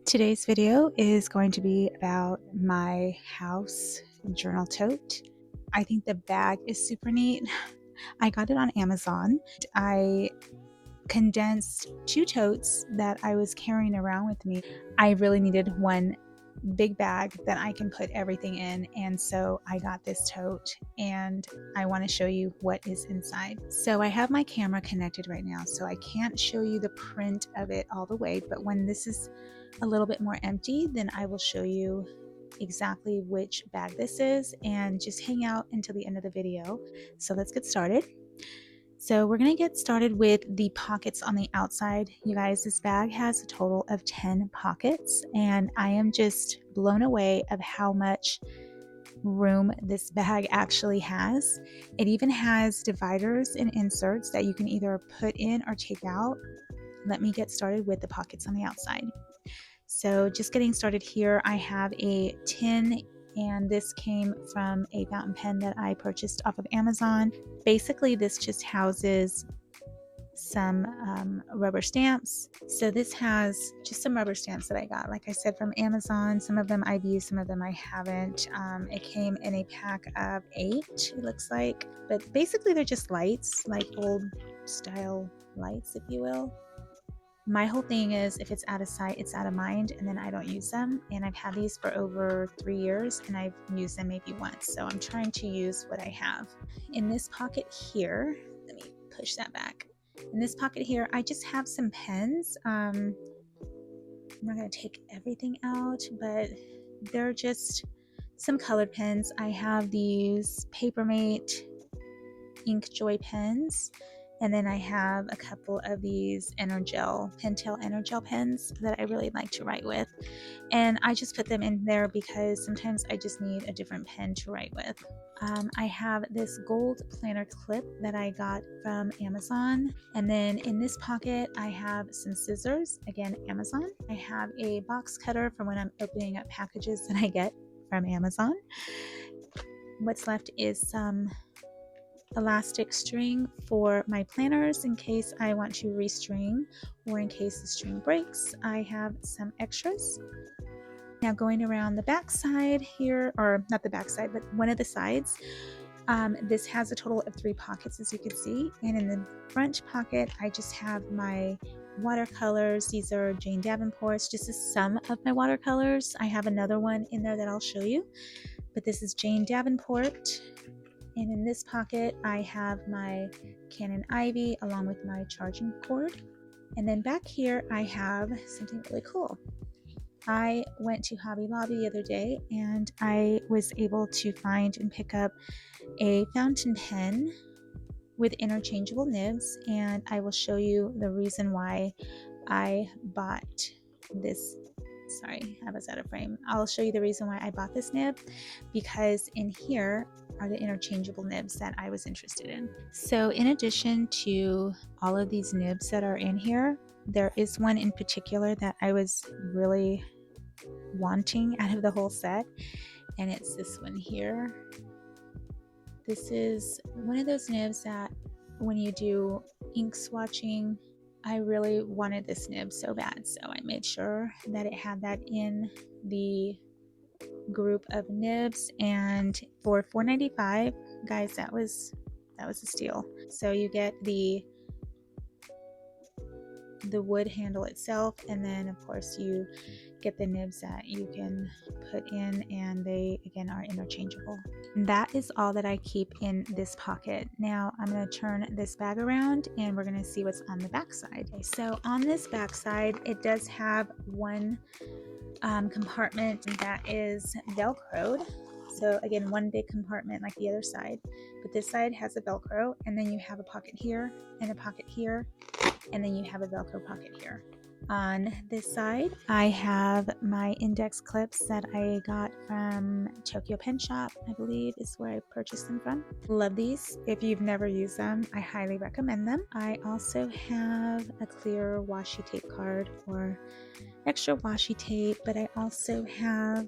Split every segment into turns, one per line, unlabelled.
Today's video is going to be about my house journal tote. I think the bag is super neat. I got it on Amazon. I condensed two totes that I was carrying around with me. I really needed one big bag that I can put everything in, and so I got this tote and I want to show you what is inside. So I have my camera connected right now, so I can't show you the print of it all the way, but when this is a little bit more empty, then I will show you exactly which bag this is, and just hang out until the end of the video. So let's get started. So we're going to get started with the pockets on the outside. You guys, this bag has a total of 10 pockets, and I am just blown away of how much room this bag actually has. It even has dividers and inserts that you can either put in or take out. Let me get started with the pockets on the outside. So just getting started here, I have a tin, and this came from a fountain pen that I purchased off of Amazon. Basically, this just houses some rubber stamps. So this has just some rubber stamps that I got, like I said, from Amazon. Some of them I've used, some of them I haven't. It came in a pack of 8, it looks like, but basically they're just lights, like old style lights, if you will. My whole thing is, if it's out of sight, it's out of mind, and then I don't use them. And I've had these for over 3 years, and I've used them maybe once. So I'm trying to use what I have. In this pocket here, let me push that back. In this pocket here, I just have some pens. I'm not going to take everything out, but they're just some colored pens. I have these Papermate Ink Joy pens. And then I have a couple of these Pentel Energel pens that I really like to write with. And I just put them in there because sometimes I just need a different pen to write with. I have this gold planner clip that I got from Amazon. And then in this pocket, I have some scissors, again, Amazon. I have a box cutter for when I'm opening up packages that I get from Amazon. What's left is some elastic string for my planners in case I want to restring, or in case the string breaks. I have some extras. Now going around the back side here, or not the back side, but one of the sides, this has a total of 3 pockets, as you can see. And in the front pocket, I just have my watercolors. These are Jane Davenport's, just some of my watercolors. I have another one in there that I'll show you, but this is Jane Davenport. And in this pocket, I have my Canon Ivy along with my charging cord. And then back here, I have something really cool. I went to Hobby Lobby the other day, and I was able to find and pick up a fountain pen with interchangeable nibs, and I will show you the reason why I bought this. Sorry, I was out of frame. I'll show you the reason why I bought this nib, because in here are the interchangeable nibs that I was interested in. So in addition to all of these nibs that are in here, there is one in particular that I was really wanting out of the whole set, and it's this one here. This is one of those nibs that when you do ink swatching, I really wanted this nib so bad, so I made sure that it had that in the group of nibs. And for $4.95, guys, that was a steal. So you get the wood handle itself, and then of course you get the nibs that you can put in, and they again are interchangeable. And that is all that I keep in this pocket. Now I'm going to turn this bag around and we're going to see what's on the back side. Okay, so on this back side, it does have one compartment that is velcroed. So again, one big compartment like the other side, but this side has a velcro, and then you have a pocket here and a pocket here, and then you have a velcro pocket here. On this side, I have my index clips that I got from Tokyo Pen Shop, I believe is where I purchased them from. Love these. If you've never used them, I highly recommend them. I also have a clear washi tape card or extra washi tape, but I also have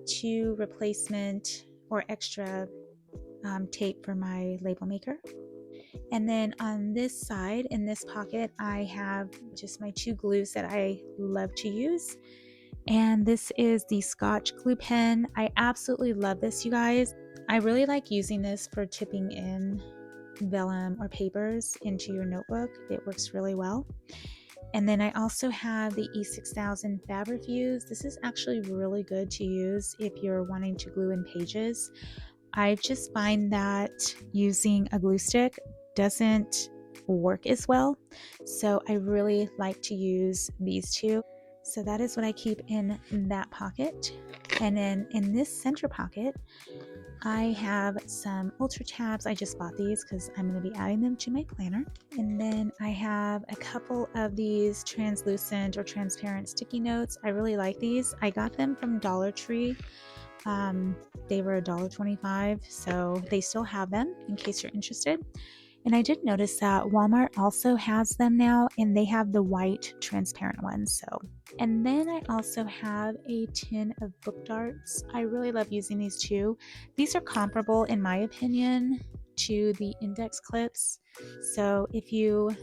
2 replacement or extra tape for my label maker. And then on this side, in this pocket, I have just my 2 glues that I love to use. And this is the Scotch glue pen. I absolutely love this, you guys. I really like using this for tipping in vellum or papers into your notebook. It works really well. And then I also have the E6000 Fabrifuse. This is actually really good to use if you're wanting to glue in pages. I just find that using a glue stick doesn't work as well. So I really like to use these two. So that is what I keep in that pocket. And then in this center pocket, I have some Ultra tabs. I just bought these because I'm going to be adding them to my planner. And then I have a couple of these translucent or transparent sticky notes. I really like these. I got them from Dollar Tree. They were $1.25, so they still have them in case you're interested. And I did notice that Walmart also has them now, and they have the white transparent ones. And then I also have a tin of book darts. I really love using these too. These are comparable, in my opinion, to the index clips. So if you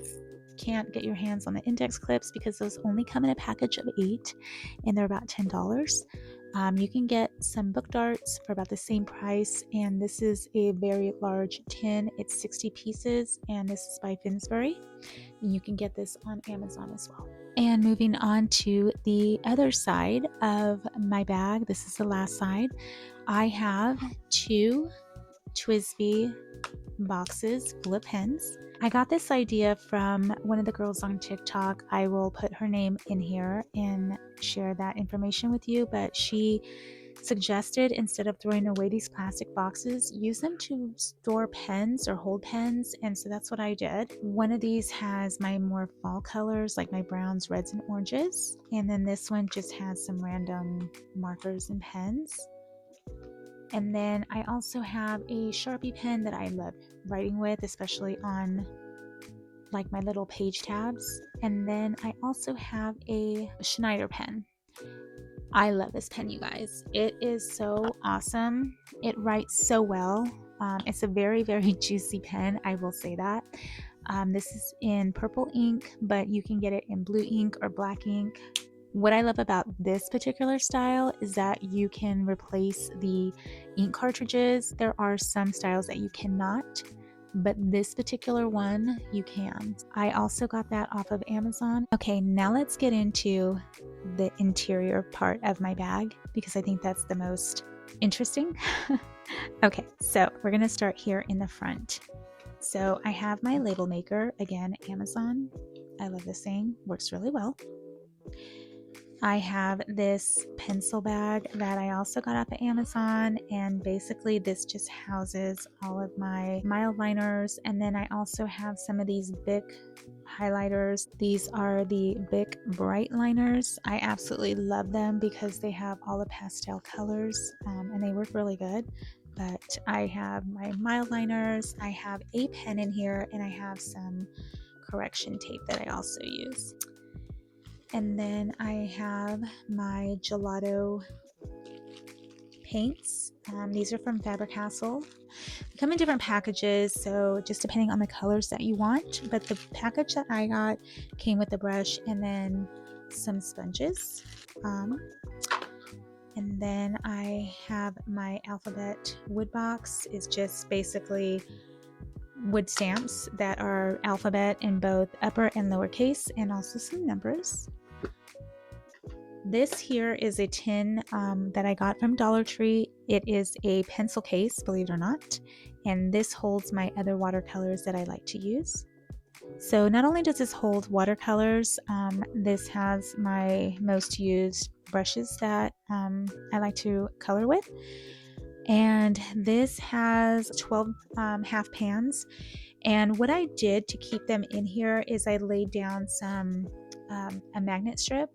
can't get your hands on the index clips, because those only come in a package of 8 and they're about $10, you can get some book darts for about the same price, and this is a very large tin. It's 60 pieces, and this is by Finsbury. And you can get this on Amazon as well. And moving on to the other side of my bag, this is the last side. I have 2 TWSBI boxes full of pens. I got this idea from one of the girls on TikTok. I will put her name in here and share that information with you, but she suggested, instead of throwing away these plastic boxes, use them to store pens or hold pens, and so that's what I did. One of these has my more fall colors, like my browns, reds, and oranges, and then this one just has some random markers and pens. And then I also have a Sharpie pen that I love writing with, especially on like my little page tabs. And then I also have a Schneider pen. I love this pen, you guys. It is so awesome. It writes so well. It's a very, very juicy pen, I will say that. This is in purple ink, but you can get it in blue ink or black ink. What I love about this particular style is that you can replace the ink cartridges. There are some styles that you cannot, but this particular one you can. I also got that off of Amazon. Okay, now let's get into the interior part of my bag, because I think that's the most interesting. Okay, so we're gonna start here in the front. So I have my label maker, again, Amazon. I love this thing, works really well. I have this pencil bag that I also got off of Amazon, and basically this just houses all of my mild liners. And then I also have some of these Bic highlighters. These are the Bic Bright liners. I absolutely love them because they have all the pastel colors, and they work really good. But I have my mild liners, I have a pen in here, and I have some correction tape that I also use. And then I have my gelato paints. These are from Faber-Castell. They come in different packages, so just depending on the colors that you want. But the package that I got came with a brush and then some sponges. And then I have my alphabet wood box. It's just basically wood stamps that are alphabet in both upper and lowercase, and also some numbers. This here is a tin that I got from Dollar Tree. It is a pencil case, believe it or not, and this holds my other watercolors that I like to use. So not only does this hold watercolors, this has my most used brushes that I like to color with. And this has 12 half pans. And what I did to keep them in here is I laid down some a magnet strip,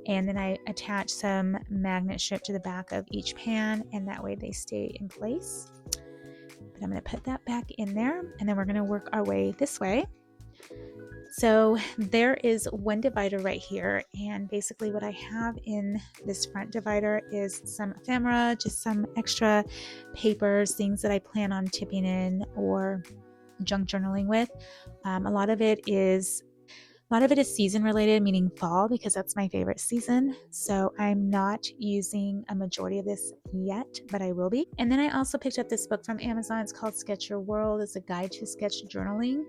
and then I attach some magnet strip to the back of each pan, and that way they stay in place. But I'm going to put that back in there, and then we're going to work our way this way. So there is one divider right here, and basically what I have in this front divider is some ephemera, just some extra papers, things that I plan on tipping in, or junk journaling with. A lot of it is season related, meaning fall, because that's my favorite season. So I'm not using a majority of this yet, but I will be. And then I also picked up this book from Amazon. It's called Sketch Your World. It's a guide to sketch journaling.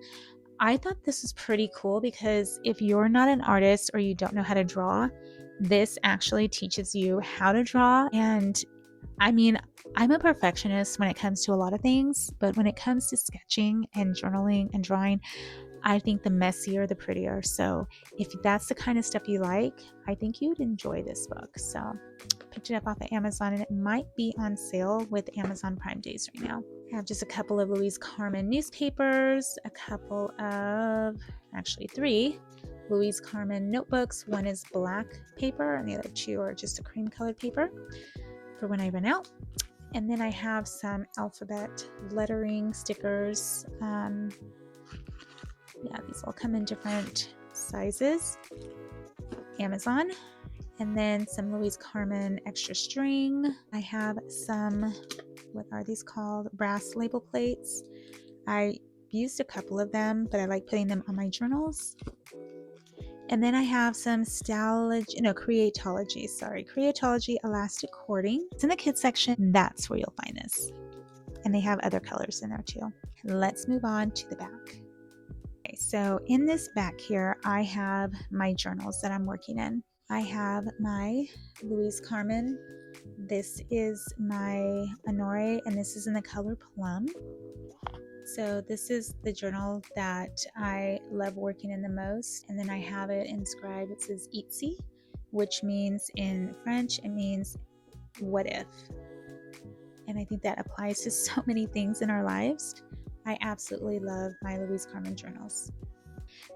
I thought this was pretty cool because if you're not an artist or you don't know how to draw, this actually teaches you how to draw. And I mean, I'm a perfectionist when it comes to a lot of things, but when it comes to sketching and journaling and drawing, I think the messier, the prettier. So if that's the kind of stuff you like, I think you'd enjoy this book. So picked it up off of Amazon, and it might be on sale with Amazon Prime Days right now. I have just a couple of Louise Carmen newspapers, actually 3 Louise Carmen notebooks. One is black paper and the other 2 are just a cream colored paper for when I run out. And then I have some alphabet lettering stickers. These all come in different sizes. Amazon. And then some Louise Carmen extra string. I have some, what are these called? Brass label plates. I used a couple of them, but I like putting them on my journals. And then I have some Creatology elastic cording. It's in the kids section. That's where you'll find this. And they have other colors in there too. Let's move on to the back. Okay, so in this back here, I have my journals that I'm working in. I have my Louise Carmen. This is my Honore, and this is in the color Plum. So this is the journal that I love working in the most. And then I have it inscribed. It says Itzi, which means in French, it means what if. And I think that applies to so many things in our lives. I absolutely love my Louise Carmen journals.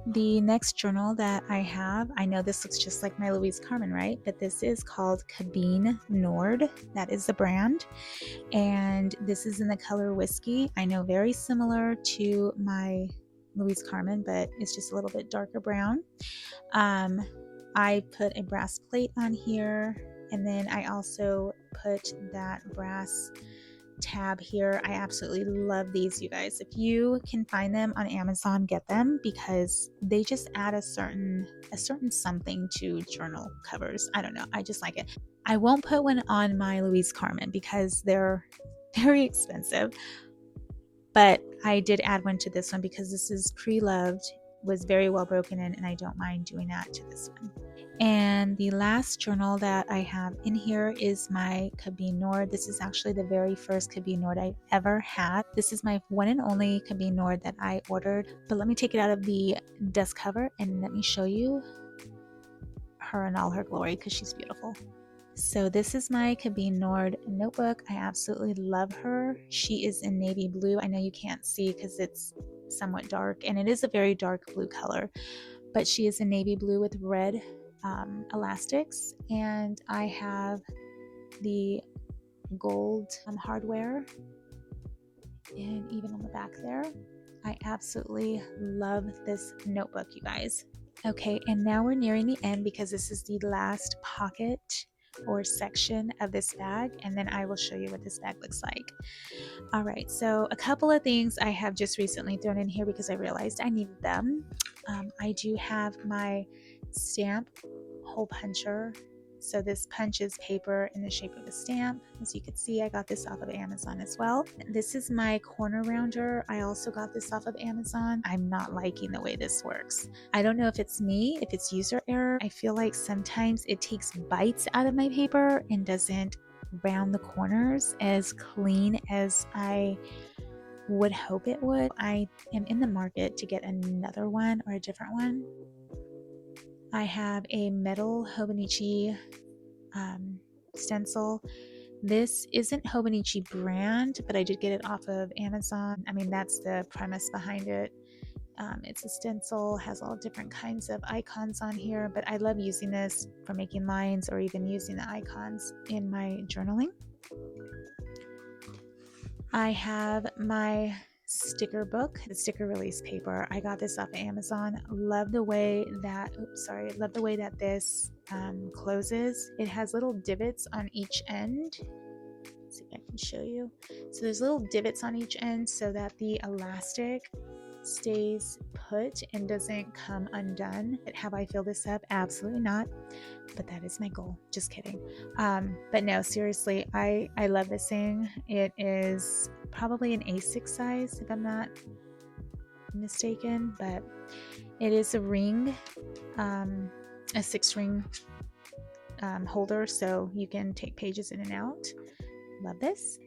The next journal that I have, I know this looks just like my Louise Carmen, right? But this is called Cabine Nord. That is the brand. And this is in the color Whiskey. I know, very similar to my Louise Carmen, but it's just a little bit darker brown. I put a brass plate on here, and then I also put that brass tab here. I absolutely love these, you guys. If you can find them on Amazon, get them, because they just add a certain something to journal covers. I don't know, I just like it. I won't put one on my Louise Carmen because they're very expensive, but I did add one to this one because this is pre-loved, was very well broken in, and I don't mind doing that to this one. And the last journal that I have in here is my Cabine Nord. This is actually the very first Cabine Nord I ever had. This is my one and only Cabine Nord that I ordered. But let me take it out of the dust cover and let me show you her in all her glory, because she's beautiful. So this is my Cabine Nord notebook. I absolutely love her. She is in navy blue. I know you can't see because it's somewhat dark, and it is a very dark blue color, but she is in navy blue with red elastics, and I have the gold hardware, and even on the back there. I absolutely love this notebook, you guys. Okay, and now we're nearing the end because this is the last pocket or section of this bag, and then I will show you what this bag looks like. All right, so a couple of things I have just recently thrown in here because I realized I needed them. I do have my stamp hole puncher. So this punches paper in the shape of a stamp. As you can see, I got this off of Amazon as well. This is my corner rounder. I also got this off of Amazon. I'm not liking the way this works. I don't know if it's me, if it's user error. I feel like sometimes it takes bites out of my paper and doesn't round the corners as clean as I would hope it would. I am in the market to get another one or a different one. I have a metal Hobonichi stencil. This isn't Hobonichi brand, but I did get it off of Amazon. I mean, that's the premise behind it. It's a stencil, has all different kinds of icons on here, but I love using this for making lines or even using the icons in my journaling. I have my sticker book, the sticker release paper. I got this off of Amazon. Love the way that this closes. It has little divots on each end, see if I can show you. So there's little divots on each end so that the elastic stays put and doesn't come undone. But have I filled this up? Absolutely not. But that is my goal. Just kidding. But no, seriously, I love this thing. It is probably an A6 size if I'm not mistaken, but it is a ring, a 6-ring holder, so you can take pages in and out. Love this.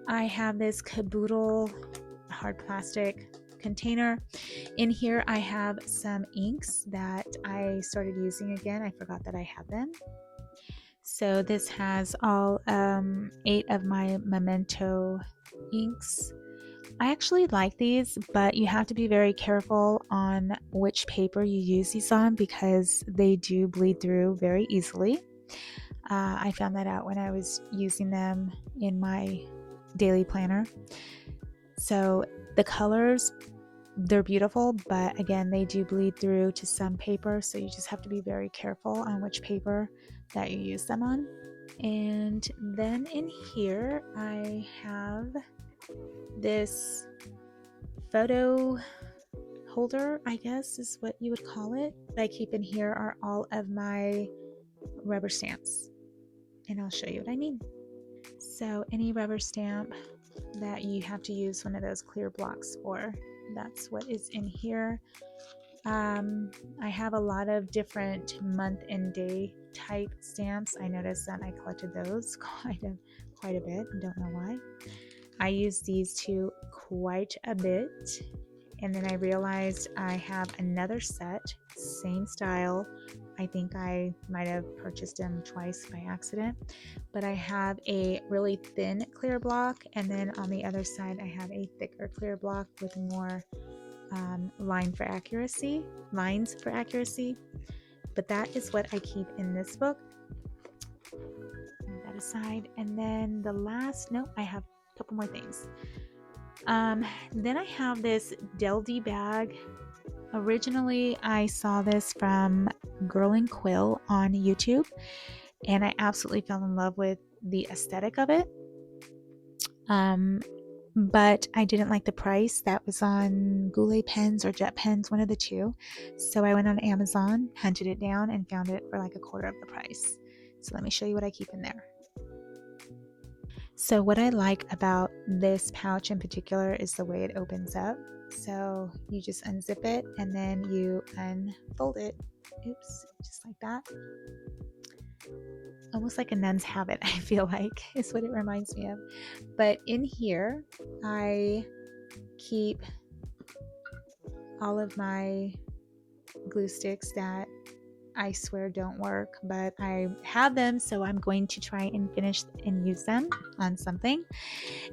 I have this caboodle hard plastic container. In here I have some inks that I started using again. I forgot that I had them. So this has all 8 of my Memento inks. I actually like these, but you have to be very careful on which paper you use these on because they do bleed through very easily. I found that out when I was using them in my daily planner. So the colors, they're beautiful, but again, they do bleed through to some paper, so you just have to be very careful on which paper that you use them on. And then in here, I have this photo holder, I guess is what you would call it, that I keep in here are all of my rubber stamps. And I'll show you what I mean. So any rubber stamp that you have to use one of those clear blocks for, that's what is in here. I have a lot of different month and day type stamps. I noticed that I collected those quite a bit. Don't know why. I use these two quite a bit, and then I realized I have another set, same style. I think I might have purchased them twice by accident, but I have a really thin clear block, and then on the other side I have a thicker clear block with more lines for accuracy. But that is what I keep in this book. Move that aside, and then I have a couple more things. Then I have this Deldy bag. Originally, I saw this from Girl and Quill on YouTube, and I absolutely fell in love with the aesthetic of it. But I didn't like the price. That was on Goulet pens or Jet pens, one of the two. So I went on Amazon, hunted it down, and found it for like a quarter of the price. So let me show you what I keep in there. So what I like about this pouch in particular is the way it opens up. So you just unzip it and then you unfold it. Oops, just like that. Almost like a nun's habit, I feel like, is what it reminds me of. But in here, I keep all of my glue sticks that I swear don't work, but I have them, so I'm going to try and finish and use them on something.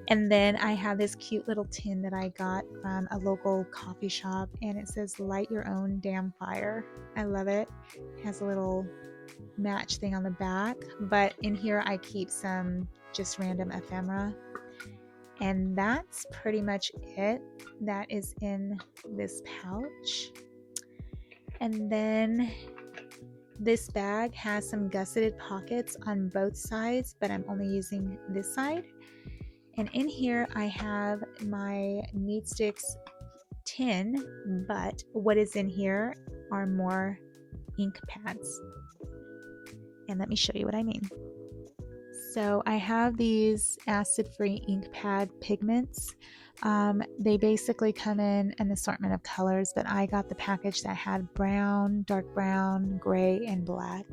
And then I have this cute little tin that I got from a local coffee shop, and it says light your own damn fire. I love it. It has a little match thing on the back, but in here I keep some just random ephemera, and that's pretty much it that is in this pouch. And then this bag has some gusseted pockets on both sides, but I'm only using this side. And in here I have my Meat Sticks tin, but what is in here are more ink pads. And let me show you what I mean. So I have these acid-free ink pad pigments. They basically come in an assortment of colors, but I got the package that had brown, dark brown, gray, and black.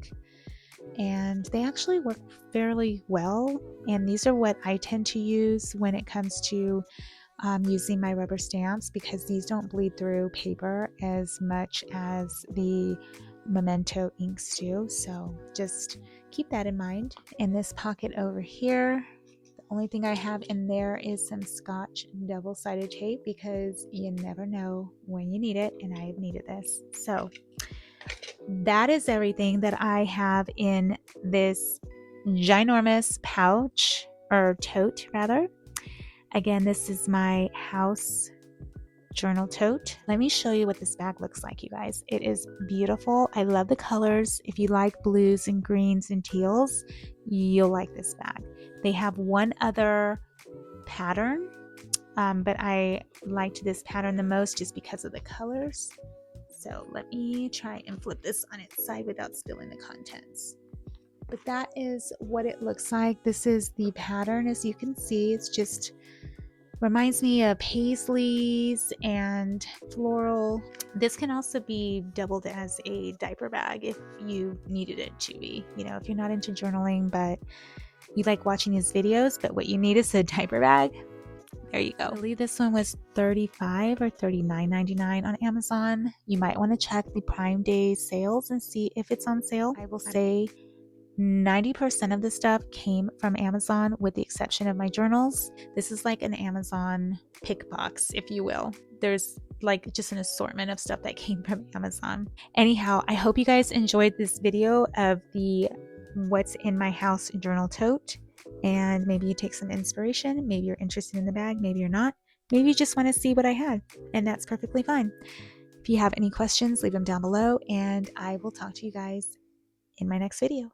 And they actually work fairly well. And these are what I tend to use when it comes to using my rubber stamps, because these don't bleed through paper as much as the Memento inks do. So just keep that in mind. In this pocket over here, the only thing I have in there is some Scotch double-sided tape, because you never know when you need it, and I have needed this. So that is everything that I have in this ginormous pouch, or tote rather. Again, this is my house journal tote. Let me show you what this bag looks like, you guys. It is beautiful. I love the colors. If you like blues and greens and teals, you'll like this bag. They have one other pattern, but I liked this pattern the most just because of the colors. So let me try and flip this on its side without spilling the contents. But that is what it looks like. This is the pattern. As you can see, it's just reminds me of paisleys and floral. This can also be doubled as a diaper bag if you needed it to be. You know, if you're not into journaling, but you like watching these videos, but what you need is a diaper bag. There you go. I believe this one was $35 or $39.99 on Amazon. You might want to check the Prime Day sales and see if it's on sale. I will say 90% of the stuff came from Amazon with the exception of my journals. This is like an Amazon pick box, if you will. There's like just an assortment of stuff that came from Amazon. Anyhow, I hope you guys enjoyed this video of the what's in my house journal tote, and maybe you take some inspiration. Maybe you're interested in the bag, maybe you're not. Maybe you just want to see what I had, and that's perfectly fine. If you have any questions, leave them down below, and I will talk to you guys in my next video.